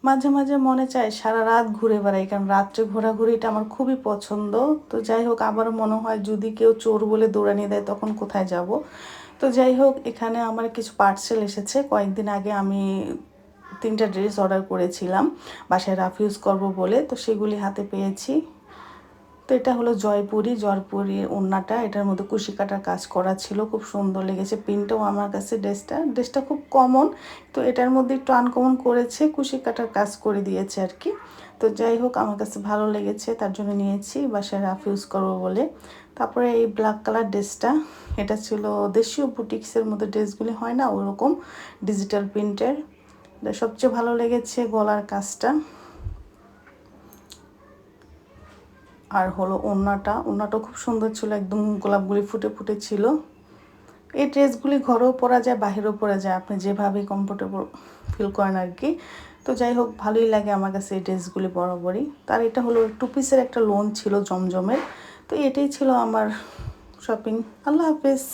মাঝে মাঝে মনে চায় সারা রাত ঘুরে বেড়াই, কারণ রাত্রে ঘোরাঘুরিটা আমার খুবই পছন্দ। তো যাই হোক, আবারও মনে হয় যদি কেউ চোর বলে দৌড়ানিয়ে দেয় তখন কোথায় যাব। তো যাই হোক, এখানে আমার কিছু পার্সেল এসেছে। কয়েকদিন আগে আমি 3টা ড্রেস অর্ডার করেছিলাম বাসায় রাফ ইউজ করবো বলে, তো সেগুলি হাতে পেয়েছি। তো এটা হলো জয়পুরি ওড়নাটা, এটার মধ্যে কুশি কাটার কাজ করা ছিল, খুব সুন্দর লেগেছে। প্রিন্টটাও আমার কাছে ড্রেসটা খুব কমন, তো এটার মধ্যে একটু আনকমন করেছে, কুশি কাটার কাজ করে দিয়েছে আর কি। তো যাই হোক, আমার কাছে ভালো লেগেছে, তার জন্য নিয়েছি বাসায় রাফ ইউজ করবো বলে। তারপরে এই ব্ল্যাক কালার ড্রেসটা, এটা ছিল দেশীয় বুটিক্সের মধ্যে ড্রেসগুলি হয় না, ওরকম ডিজিটাল প্রিন্টের। সবচেয়ে ভালো লেগেছে গলার কাজটা, আর হলো ওড়নাটাও খুব সুন্দর ছিল, একদম গোলাপগুলি ফুটে ফুটে ছিল। এই ড্রেসগুলি ঘরেও পরা যায়, বাহিরেও পরা যায়, আপনি যেভাবে কমফোর্টেবল ফিল করেন আর কি। তো যাই হোক, ভালোই লাগে আমার কাছে এই ড্রেসগুলি বরাবরই। তার এটা হলো 2 পিসের একটা লোন ছিল জমজমের। তো এটাই ছিল আমার শপিং। আল্লাহ হাফেজ।